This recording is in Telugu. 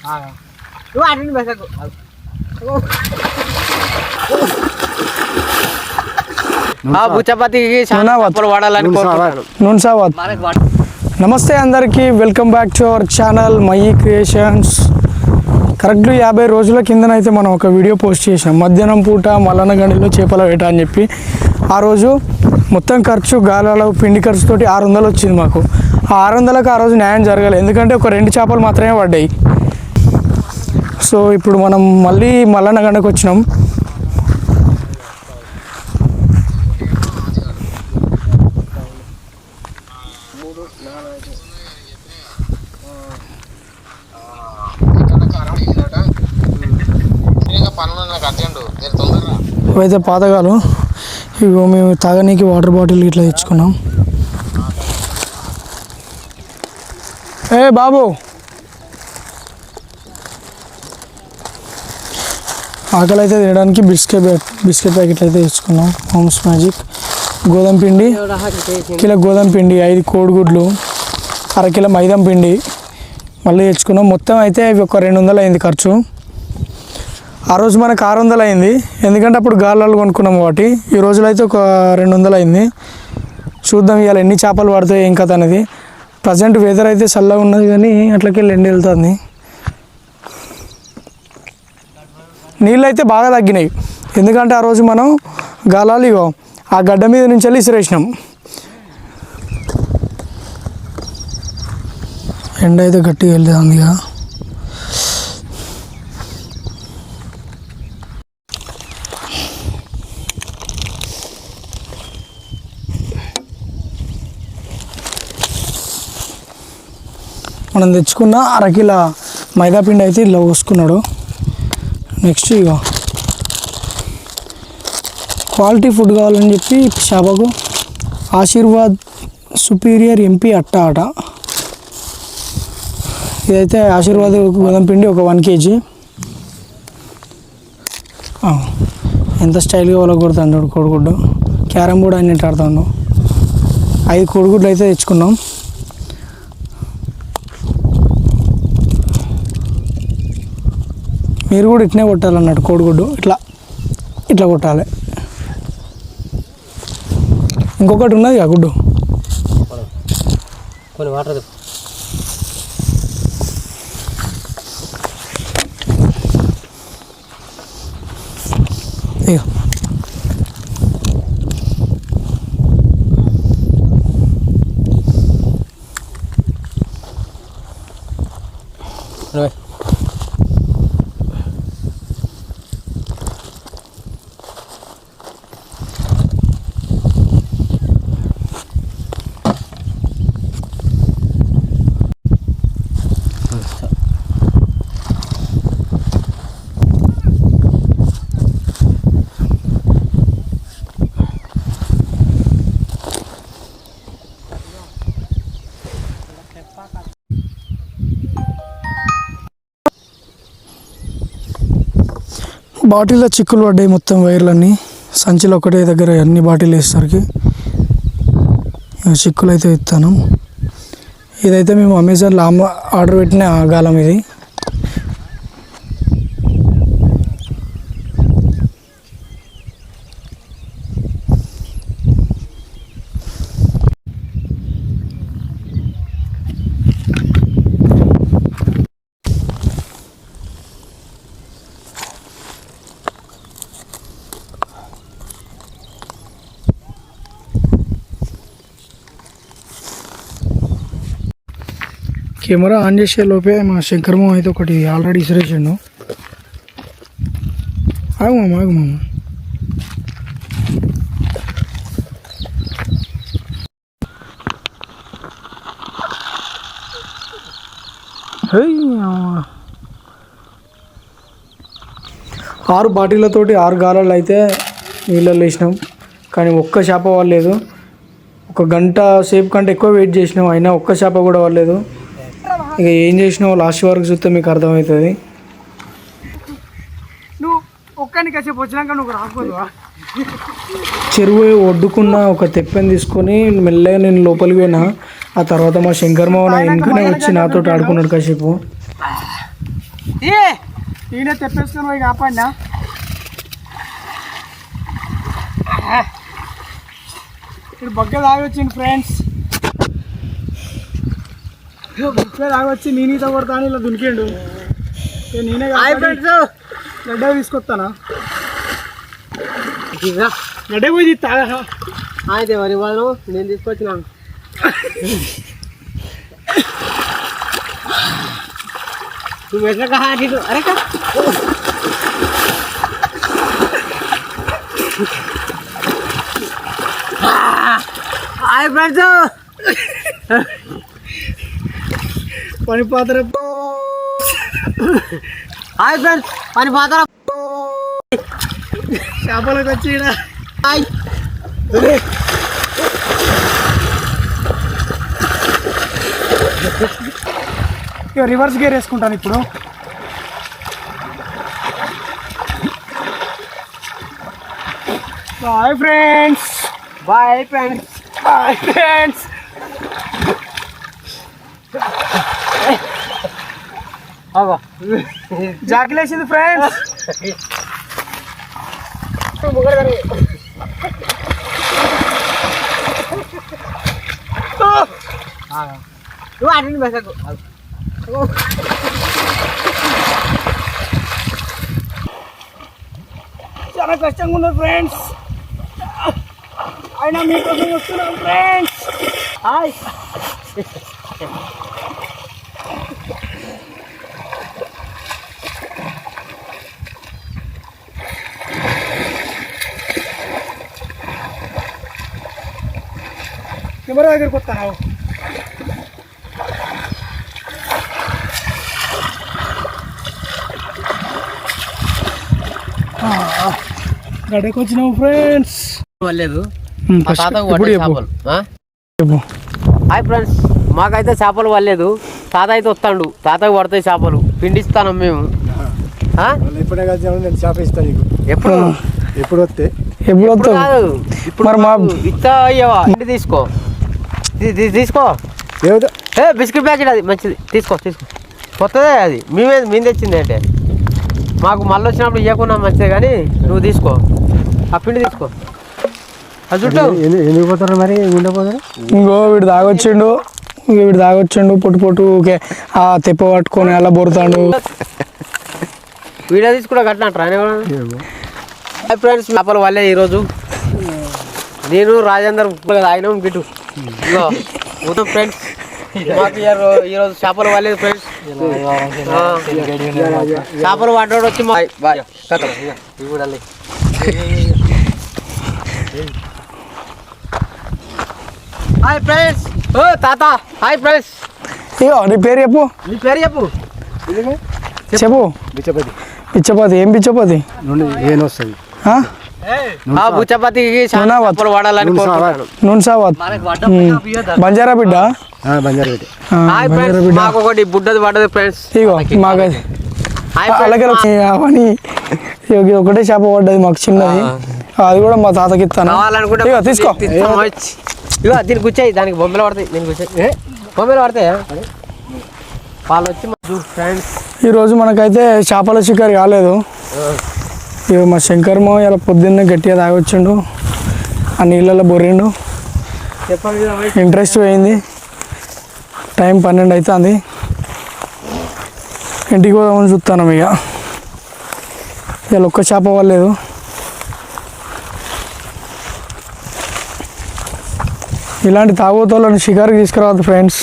నమస్తే అందరికీ, welcome back to our channel మయి క్రియేషన్స్. కరెక్ట్ 50 రోజుల కిందనైతే మనం ఒక వీడియో పోస్ట్ చేసాం. మధ్యాహ్నం పూట మల్లనగండిలో చేపల వేట అని చెప్పి. ఆ రోజు మొత్తం ఖర్చు గాలాల పిండి ఖర్చుతోటి 600 వచ్చింది మాకు. ఆ 600కి ఆ రోజు న్యాయం జరగలేదు, ఎందుకంటే ఒక 2 చేపలు మాత్రమే పడ్డాయి. సో ఇప్పుడు మనం మళ్ళీ మల్లనగండకు వచ్చినాం. ఇవైతే పాతగాలు. ఇగో మేము తాగనీకి వాటర్ బాటిల్ ఇట్లా తెచ్చుకున్నాం. ఏ బాబు, ఆకలి అయితే తినడానికి బిస్కెట్ ప్యాకెట్లు అయితే తెచ్చుకున్నాం. హోమ్స్ మ్యాజిక్ గోధుమ పిండి, కిలో గోధుమ పిండి, 5 కోడిగుడ్లు, అరకిలో మైదం పిండి మళ్ళీ తెచ్చుకున్నాం. మొత్తం అయితే ఒక 200 అయింది ఖర్చు. ఆ రోజు మనకు 600 అయింది, ఎందుకంటే అప్పుడు గాలాలు కొనుక్కున్నాం కాబట్టి. ఈ రోజులో అయితే ఒక 200 అయింది. చూద్దాం ఇవాళ ఎన్ని చేపలు పడతాయి ఏం కథ అనేది. ప్రజెంట్ వెదర్ అయితే చల్లగా ఉన్నది, కానీ అట్లకెళ్ళి ఎండ వెళ్తుంది. నీళ్ళు అయితే బాగా తగ్గినాయి, ఎందుకంటే ఆ రోజు మనం గాలాలు ఇగో ఆ గడ్డ మీద నుంచి వెళ్ళి ఇసిరేసినాం. ఎండ అయితే గట్టిగా వెళ్తుంది ఇక. మనం తెచ్చుకున్న అరకిలో మైదాపిండి అయితే ఇలా పోసుకున్నాడు. నెక్స్ట్ ఇక క్వాలిటీ ఫుడ్ కావాలని చెప్పి చేపకు ఆశీర్వాద్ సుపీరియర్ ఎంపీ అట్ట ఆట. ఇదైతే ఆశీర్వాద్ గోధుమ పిండి ఒక 1 kg. ఎంత స్టైల్గా వాళ్ళ కొడుతాడు కోడిగుడ్డు. క్యారమ్ బోర్డ్ అన్నింటి ఆడుతాడు. 5 కోడిగుడ్లు అయితే తెచ్చుకున్నాం. మీరు కూడా ఇట్నే కొట్టాలన్నట్టు కోడిగుడ్డు, ఇట్లా కొట్టాలి. ఇంకొకటి ఉన్నది ఆ గుడ్డు. వాటర్ ఇక బాటిల్లో చిక్కులు పడ్డాయి మొత్తం వైర్లన్నీ. సంచిలో ఒకటే దగ్గర అన్ని బాటిల్ వేసేసరికి చిక్కులు అయితే ఇస్తాను. ఇదైతే మేము అమెజాన్లో ఆర్డర్ పెట్టిన గాలం ఇది. కెమెరా ఆన్ చేసే లోపే మా శంకరమ్మ అయితే ఒకటి ఆల్రెడీ ఇసిరేసిండు. ఆగు మామ. ఆరు బాటిళ్ళతోటి 6 గాలాలు అయితే నీళ్ళలో వేసినాం, కానీ ఒక్క చేప పడలేదు. 1 గంట సేపు కంటే ఎక్కువ వెయిట్ చేసినాం, అయినా ఒక్క చేప కూడా పడలేదు. ఇక ఏం చేసినావు లాస్ట్ వరకు చూస్తే మీకు అర్థమవుతుంది. చెరువు ఒడ్డుకున్న ఒక తెప్పని తీసుకొని మెల్లగా నేను లోపలికి పోయినా. ఆ తర్వాత మా శంకర్ మావ నా వెనుకనే వచ్చి నాతో ఆడుకున్నాడు కాసేపు. ఈయన తెప్పేసుకొని పోయి కాపాడినా. ఇప్పుడు బొక్క తాగొచ్చింది ఫ్రెండ్స్. బొక్క తాగొచ్చి నేను ఈత కొడతాను ఇలా దునికిండు. నేనే గడ్డ తీసుకొస్తానా? గడ్డ పోయి తాగా అయితే మరి వాళ్ళు నేను తీసుకొచ్చినాను. నువ్వు ఎట్లా కాదు అరే హాయ్ ఫ్రెండ్స్. పని పాత్ర. హాయ్ ఫ్రెండ్స్, పని పాత్ర చేపలకు వచ్చి హాయ్. ఇక రివర్స్ గేర్ వేసుకుంటాను ఇప్పుడు. Bye friends. Bye friends. Bye friends. జాకిలేసింది ఫ్రెండ్స్. నువ్వు అటెండ్ బెసకు చాలా కష్టంగా ఉన్నది ఫ్రెండ్స్. అయినా మీకోసం వస్తున్నాం ఫ్రెండ్స్. హాయ్. కెమెరా దగ్గరికి వస్తాను. గడ్డకు వచ్చినాము ఫ్రెండ్స్. లేదు చెప్పు. హాయ్ ఫ్రెండ్స్, మాకైతే చేపలు పడలేదు. తాత అయితే వస్తాడు, తాతకు పడతాయి చేపలు, పిండిస్తాను మేము. ఇప్పుడే కలిసి నేను చేప ఇస్తాను నీకు. ఎప్పుడు ఎప్పుడు వస్తే ఎప్పుడు కాదు, ఇప్పుడు మరి మా ఇస్తా అయ్యవా. ఇంటి తీసుకో తీసుకో. ఏదో బిస్కెట్ ప్యాకెట్ అది మంచిది, తీసుకో తీసుకో. కొత్తదే అది, మేము తెచ్చింది అంటే. మాకు మళ్ళీ వచ్చినప్పుడు ఇవ్వకుండా మంచిదే, కానీ నువ్వు తీసుకో, ఆ పిండి తీసుకో. అది చుట్టూ ఎందుకు పోతారు మరి? ఉండపోతారు. ఇంకో వీడు తాగొచ్చిండు పొట్టు పొట్టు. ఓకే, ఆ తెప్ప పట్టుకొని అలా బొరుతాడు. వీడియో తీసుకుంటా కట్టిన అంటారా? హాయ్ ఫ్రెండ్స్, చేపలు వాళ్ళే ఈరోజు. నేను రాజేందర్ తాగినాం గిట్టు. మొత్తం ఫ్రెండ్స్ మాకు ఈరోజు చేపలు వాళ్ళేది ఫ్రెండ్స్. చేపలు పడ్డాడు వచ్చి మా చూడాలి. Hi friends. ఓ తాత హాయ్ ఫ్రెండ్స్. ఇగో నీ పేరు చెప్పు. నీ పేరు చెప్పు. చెప్పు. బిచ్చపతి. పిచ్చపతి. ఏం పిచ్చపతి? ఏనొస్తుంది బుచ్చపతికి చేపలు వాడాలని కోరుకుంటున్నాను. నూన్సావత్ బంజారా బిడ్డ. బంజారాపేట. హాయ్ ఫ్రెండ్స్, మాకు ఒకటి బుడ్డది పడ్డది ఫ్రెండ్స్. ఇగో మాకు అలాగే అవన్నీ ఒకటే చేప పడ్డది మాకు చిన్నది. అది కూడా మా తాతకి ఇస్తాను. కావాలనుకుంటే ఇగో తీసుకో. ఇగో దీనికి గుచ్చాయి, దానికి బొమ్మలు పడతాయి. నేను గుచ్చాయి బొమ్మలు పడతాయి. వాళ్ళు వచ్చి ఫ్రెండ్స్ ఈరోజు మనకైతే చేపల షికారు కాలేదు. ఇక మా శంకర్మో ఇలా పొద్దున్నే గట్టిగా తాగొచ్చిండు, ఆ నీళ్ళలో బొర్రిండు. ఇంట్రెస్ట్ పోయింది. టైం 12 అవుతుంది. ఇంటికి పోదామని చూస్తాను. ఇక ఇలా ఒక్క చేప పడలేదు. ఇలాంటి తాగుతోళ్ళని షికారుకి తీసుకురావద్దు ఫ్రెండ్స్.